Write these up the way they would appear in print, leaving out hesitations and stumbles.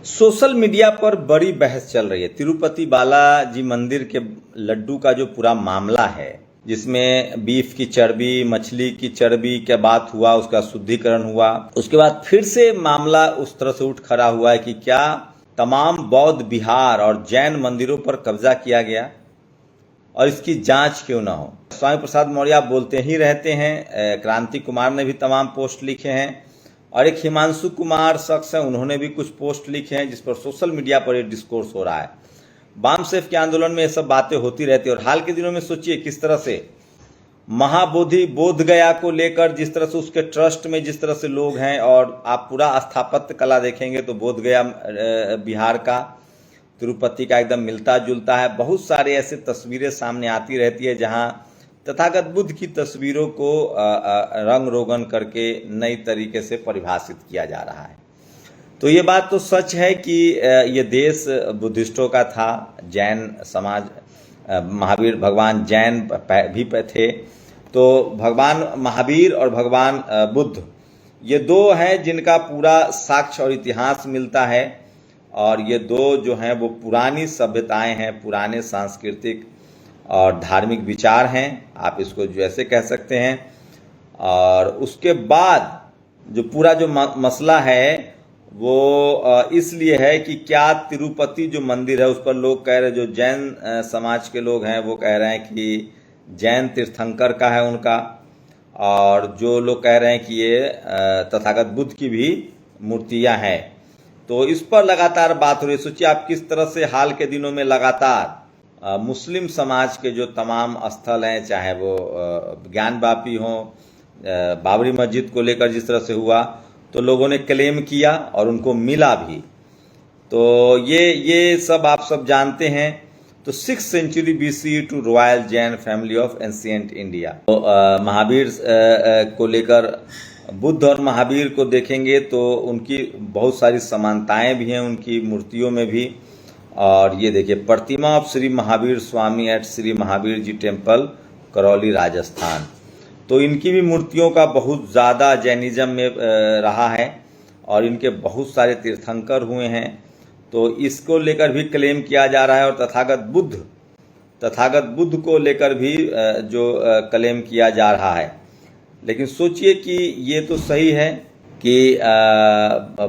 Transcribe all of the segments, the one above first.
Social media पर बड़ी बहस चल रही है। तिरुपति बालाजी मंदिर के लड्डू का जो पूरा मामला है, जिसमें बीफ की चर्बी, मछली की चर्बी के बात हुआ, उसका शुद्धिकरण हुआ, उसके बाद फिर से मामला उस तरह से उठ खड़ा हुआ है कि क्या तमाम बौद्ध विहार और जैन मंदिरों पर कब्जा किया गया और इसकी जांच क्यों ना हो। स्वामी प्रसाद मौर्य आप बोलते ही रहते हैं, क्रांति कुमार ने भी तमाम पोस्ट लिखे हैं और एक हिमांशु कुमार शख्स हैं, उन्होंने भी कुछ पोस्ट लिखे हैं जिस पर सोशल मीडिया पर ये डिस्कोर्स हो रहा है। बाम सेफ के आंदोलन में ये सब बातें होती रहती है और हाल के दिनों में सोचिए किस तरह से महाबोधि बोध गया को लेकर जिस तरह से उसके ट्रस्ट में जिस तरह से लोग हैं, और आप पूरा स्थापत्य कला देखेंगे तो बोध गया बिहार का तिरुपति का एकदम मिलता जुलता है। बहुत सारे ऐसे तस्वीरें सामने आती रहती है जहां तथागत बुद्ध की तस्वीरों को रंग रोगन करके नई तरीके से परिभाषित किया जा रहा है। तो ये बात तो सच है कि ये देश बुद्धिस्टों का था, जैन समाज, महावीर भगवान जैन भी थे। तो भगवान महावीर और भगवान बुद्ध ये दो हैं जिनका पूरा साक्ष्य और इतिहास मिलता है, और ये दो जो हैं वो पुरानी सभ्यताएं हैं, पुराने सांस्कृतिक और धार्मिक विचार हैं, आप इसको जैसे कह सकते हैं। और उसके बाद जो पूरा जो मसला है वो इसलिए है कि क्या तिरुपति जो मंदिर है उस पर लोग कह रहे हैं, जो जैन समाज के लोग हैं वो कह रहे हैं कि जैन तीर्थंकर का है उनका, और जो लोग कह रहे हैं कि ये तथागत बुद्ध की भी मूर्तियां हैं। तो इस पर लगातार बात हो रही है। सोचिए आप किस तरह से हाल के दिनों में लगातार मुस्लिम समाज के जो तमाम स्थल हैं, चाहे वो ज्ञानवापी हो, बाबरी मस्जिद को लेकर जिस तरह से हुआ, तो लोगों ने क्लेम किया और उनको मिला भी। तो ये सब आप सब जानते हैं। तो 6th century BC to royal Jain family of ancient India. तो महावीर को लेकर, बुद्ध और महावीर को देखेंगे तो उनकी बहुत सारी समानताएं भी हैं उनकी मूर्तियों में भी। और ये देखिए, प्रतिमा of Shri Mahavir Swami at Shri Mahavir ji temple, Karauli, Rajasthan. तो इनकी भी मूर्तियों का बहुत ज़्यादा जैनिज्म में रहा है और इनके बहुत सारे तीर्थंकर हुए हैं। तो इसको लेकर भी क्लेम किया जा रहा है, और तथागत बुद्ध को लेकर भी जो क्लेम किया जा रहा है। लेकिन सोचिए कि ये तो सही है कि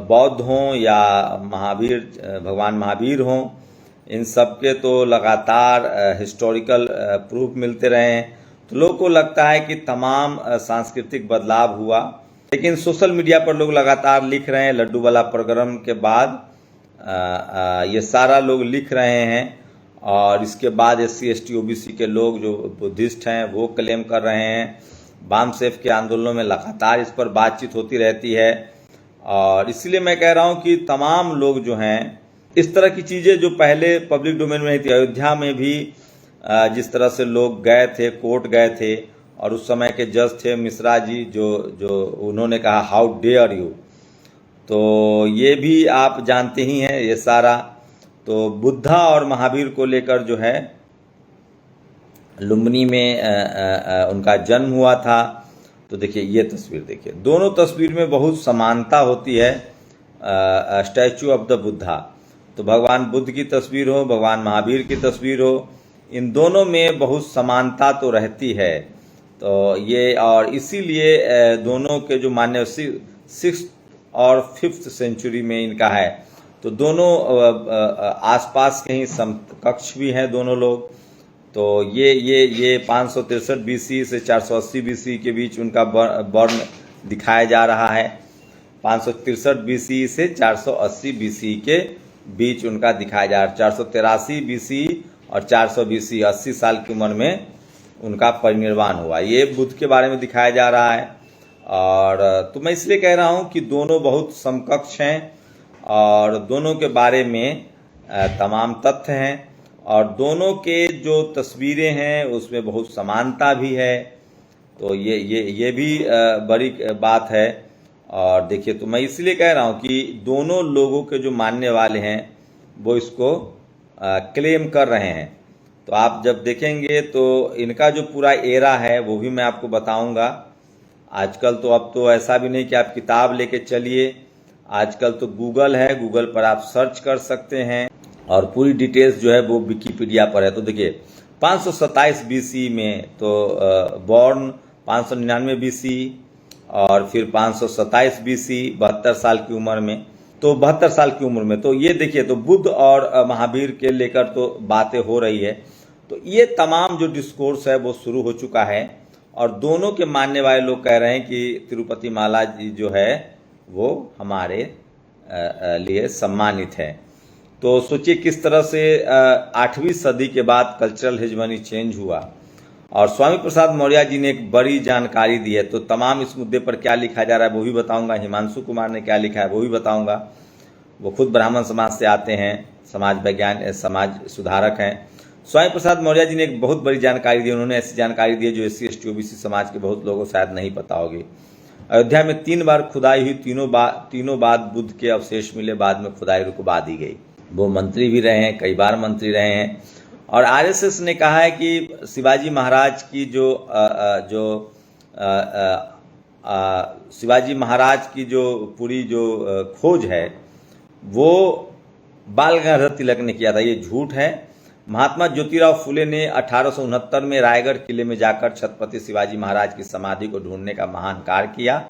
बौद्ध हों या महावीर, भगवान महावीर हों, इन सब के तो लगातार हिस्टोरिकल प्रूफ मिलते रहे हैं। तो लोगों को लगता है कि तमाम सांस्कृतिक बदलाव हुआ। लेकिन सोशल मीडिया पर लोग लगातार लिख रहे हैं, लड्डू वाला प्रोग्राम के बाद ये सारा लोग लिख रहे हैं, और इसके बाद SC ST OBC के लोग जो बुद्धिस्ट हैं वो क्लेम कर रहे हैं। बाम सेफ के आंदोलनों में लगातार इस पर बातचीत होती रहती है, और इसलिए मैं कह रहा हूं कि तमाम लोग जो हैं, इस तरह की चीज़ें जो पहले पब्लिक डोमेन में नहीं थी, अयोध्या में भी जिस तरह से लोग गए थे, कोर्ट गए थे, और उस समय के जज थे मिश्रा जी, जो उन्होंने कहा हाउ डेयर यू। तो ये भी आप जानते ही हैं ये सारा। तो बुद्धा और महावीर को लेकर जो है लुम्बिनी में उनका जन्म हुआ था। तो देखिए ये तस्वीर, देखिए दोनों तस्वीर में बहुत समानता होती है। स्टैचू ऑफ द बुद्धा, तो भगवान बुद्ध की तस्वीर हो, भगवान महावीर की तस्वीर हो, इन दोनों में बहुत समानता तो रहती है। तो ये, और इसीलिए दोनों के जो मान्य 6th और 5th सेंचुरी में इनका है। तो दोनों आसपास के ही समकक्ष भी हैं दोनों लोग। तो ये 563 BC से 480 BC के बीच उनका बर्न दिखाया जा रहा है। 563 BC से 480 BC के बीच उनका दिखाया जा रहा है। 483 BC और 400 BC, 80 साल की उम्र में उनका परिनिर्वाण हुआ। ये बुद्ध के बारे में दिखाया जा रहा है। और तो मैं इसलिए कह रहा हूँ कि दोनों बहुत समकक्ष हैं, और दोनों के बारे में तमाम तथ्य हैं, और दोनों के जो तस्वीरें हैं उसमें बहुत समानता भी है। तो ये भी बड़ी बात है। और देखिए, तो मैं इसलिए कह रहा हूँ कि दोनों लोगों के जो मानने वाले हैं वो इसको क्लेम कर रहे हैं। तो आप जब देखेंगे तो इनका जो पूरा एरा है वो भी मैं आपको बताऊंगा। आजकल तो अब तो ऐसा भी नहीं कि आप किताब लेके चलिए, आजकल तो गूगल है, गूगल पर आप सर्च कर सकते हैं और पूरी डिटेल्स जो है वो विकिपीडिया पर है। तो देखिए 527 बीसी में तो बॉर्न 599 बीसी और फिर 527 बीसी 72 साल की उम्र में, तो 72 साल की उम्र में तो ये देखिए, तो बुद्ध और महावीर के लेकर तो बातें हो रही है। तो ये तमाम जो डिस्कोर्स है वो शुरू हो चुका है और दोनों के मानने वाले लोग कह रहे हैं कि तिरुपति माला जी जो है वो हमारे लिए सम्मानित है। तो सोचिए किस तरह से 8वीं सदी के बाद कल्चरल हेजमनी चेंज हुआ। और स्वामी प्रसाद मौर्य जी ने एक बड़ी जानकारी दी है। तो तमाम इस मुद्दे पर क्या लिखा जा रहा है वो भी बताऊंगा, हिमांशु कुमार ने क्या लिखा है वो भी बताऊंगा। वो खुद ब्राह्मण समाज से आते हैं, समाज विज्ञान समाज सुधारक हैं। स्वामी प्रसाद मौर्य जी ने एक बहुत बड़ी जानकारी दी। उन्होंने ऐसी जानकारी दी है जो SC ST OBC समाज के बहुत लोगों को शायद नहीं पता होगी। अयोध्या में 3 बार खुदाई हुई, तीनों बाद बुद्ध के अवशेष मिले, बाद में खुदाई रुकवा दी गई। वो मंत्री भी रहे हैं, कई बार मंत्री रहे हैं। और RSS ने कहा है कि शिवाजी महाराज की शिवाजी महाराज की जो पूरी जो खोज है वो बाल गंगाधर तिलक ने किया था। ये झूठ है। महात्मा ज्योतिराव फुले ने 1869 में रायगढ़ किले में जाकर छत्रपति शिवाजी महाराज की समाधि को ढूंढने का महान कार्य किया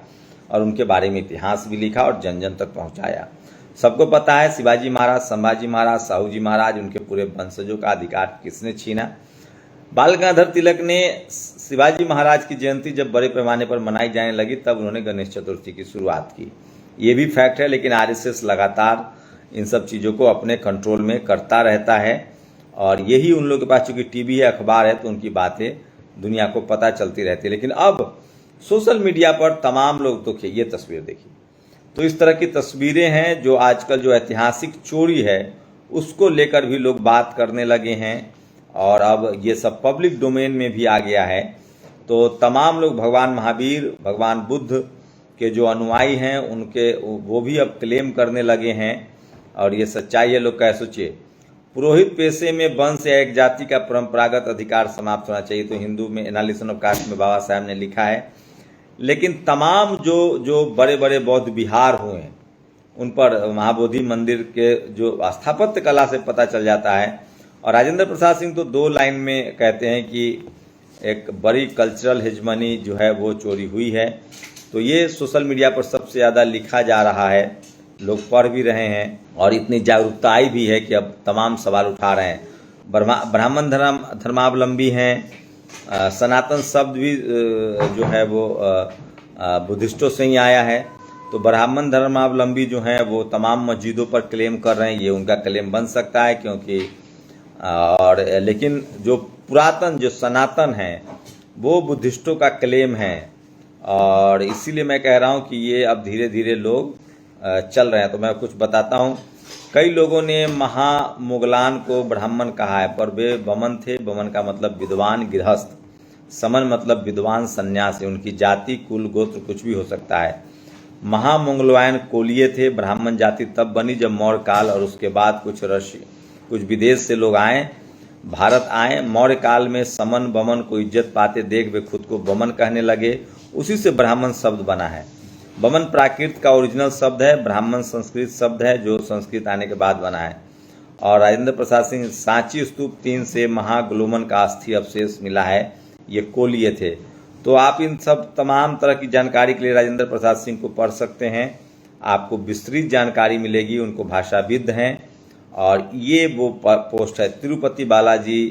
और उनके बारे में इतिहास भी लिखा और जन जन तक पहुंचाया। सबको पता है शिवाजी महाराज, संभाजी महाराज, साहू जी महाराज, उनके पूरे वंशजों का अधिकार किसने छीना। बाल गंगाधर तिलक ने शिवाजी महाराज की जयंती जब बड़े पैमाने पर मनाई जाने लगी तब उन्होंने गणेश चतुर्थी की शुरुआत की। ये भी फैक्ट है, लेकिन RSS लगातार इन सब चीज़ों को अपने कंट्रोल में करता रहता है और यही उन लोगों के पास चूंकि टीवी है, अखबार है, तो उनकी बातें दुनिया को पता चलती रहती है। लेकिन अब सोशल मीडिया पर तमाम लोग, तो ये तस्वीर देखिए, तो इस तरह की तस्वीरें हैं जो आजकल जो ऐतिहासिक चोरी है उसको लेकर भी लोग बात करने लगे हैं और अब ये सब पब्लिक डोमेन में भी आ गया है। तो तमाम लोग भगवान महावीर, भगवान बुद्ध के जो अनुयायी हैं उनके वो भी अब क्लेम करने लगे हैं और ये सच्चाई है। लोग क्या सोचिए, पुरोहित पेशे में वंश या एक जाति का परंपरागत अधिकार समाप्त होना चाहिए, तो हिंदू में एनालिसिस ऑफ कास्ट में बाबा साहब ने लिखा है। लेकिन तमाम जो बड़े बड़े बौद्ध विहार हुए उन पर महाबोधि मंदिर के जो स्थापत्य कला से पता चल जाता है। और राजेंद्र प्रसाद सिंह तो 2 लाइन में कहते हैं कि एक बड़ी कल्चरल हेजमनी जो है वो चोरी हुई है। तो ये सोशल मीडिया पर सबसे ज़्यादा लिखा जा रहा है, लोग पढ़ भी रहे हैं और इतनी जागरूकता आई भी है कि अब तमाम सवाल उठा रहे हैं। ब्राह्मण धर्मावलंबी हैं, सनातन शब्द भी जो है वो बुद्धिस्टों से ही आया है। तो ब्राह्मण धर्मावलंबी जो हैं वो तमाम मस्जिदों पर क्लेम कर रहे हैं, ये उनका क्लेम बन सकता है क्योंकि लेकिन जो पुरातन जो सनातन है वो बुद्धिस्टों का क्लेम है। और इसीलिए मैं कह रहा हूँ कि ये अब धीरे धीरे लोग चल रहे हैं। तो मैं कुछ बताता हूँ। कई लोगों ने महामुगलान को ब्राह्मण कहा है पर वे बमन थे। बमन का मतलब विद्वान गृहस्थ, समन मतलब विद्वान सन्यासी। उनकी जाति कुल गोत्र कुछ भी हो सकता है। महामंगलवायन कोलिये थे। ब्राह्मण जाति तब बनी जब मौर्य काल और उसके बाद कुछ विदेश से लोग आए, भारत आए। मौर्य काल में समन बमन को इज्जत पाते देख वे खुद को बमन कहने लगे, उसी से ब्राह्मण शब्द बना है। बमन प्राकृत का ओरिजिनल शब्द है, ब्राह्मण संस्कृत शब्द है जो संस्कृत आने के बाद बना है। और राजेंद्र प्रसाद सिंह, सांची स्तूप 3 से महागुलोमन का अस्थि अवशेष मिला है, ये कोलिये थे। तो आप इन सब तमाम तरह की जानकारी के लिए राजेंद्र प्रसाद सिंह को पढ़ सकते हैं, आपको विस्तृत जानकारी मिलेगी। उनको भाषाविद हैं और ये वो पोस्ट है। तिरुपति बालाजी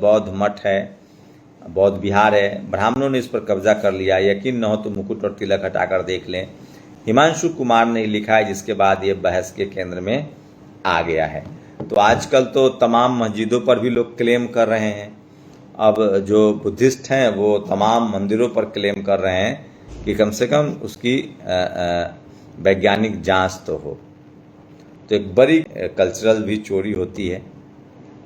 बौद्ध मठ है, बौद्ध विहार है, ब्राह्मणों ने इस पर कब्जा कर लिया। यकीन न हो तो मुकुट और तिलक हटाकर देख लें। हिमांशु कुमार ने लिखा है, जिसके बाद ये बहस के केंद्र में आ गया है। तो आजकल तो तमाम मस्जिदों पर भी लोग क्लेम कर रहे हैं। अब जो बुद्धिस्ट हैं वो तमाम मंदिरों पर क्लेम कर रहे हैं कि कम से कम उसकी वैज्ञानिक जांच तो हो। तो एक बड़ी कल्चरल भी चोरी होती है।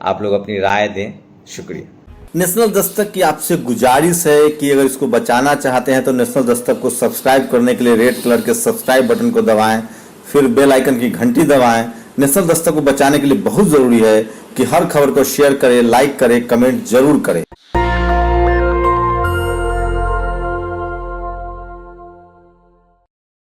आप लोग अपनी राय दें। शुक्रिया। नेशनल दस्तक की आपसे गुजारिश है कि अगर इसको बचाना चाहते हैं तो नेशनल दस्तक को सब्सक्राइब करने के लिए रेड कलर के सब्सक्राइब बटन को दबाएं, फिर बेल आइकन की घंटी दबाएं। नेशनल दस्तक को बचाने के लिए बहुत जरूरी है कि हर खबर को शेयर करें, लाइक करें, कमेंट जरूर करें।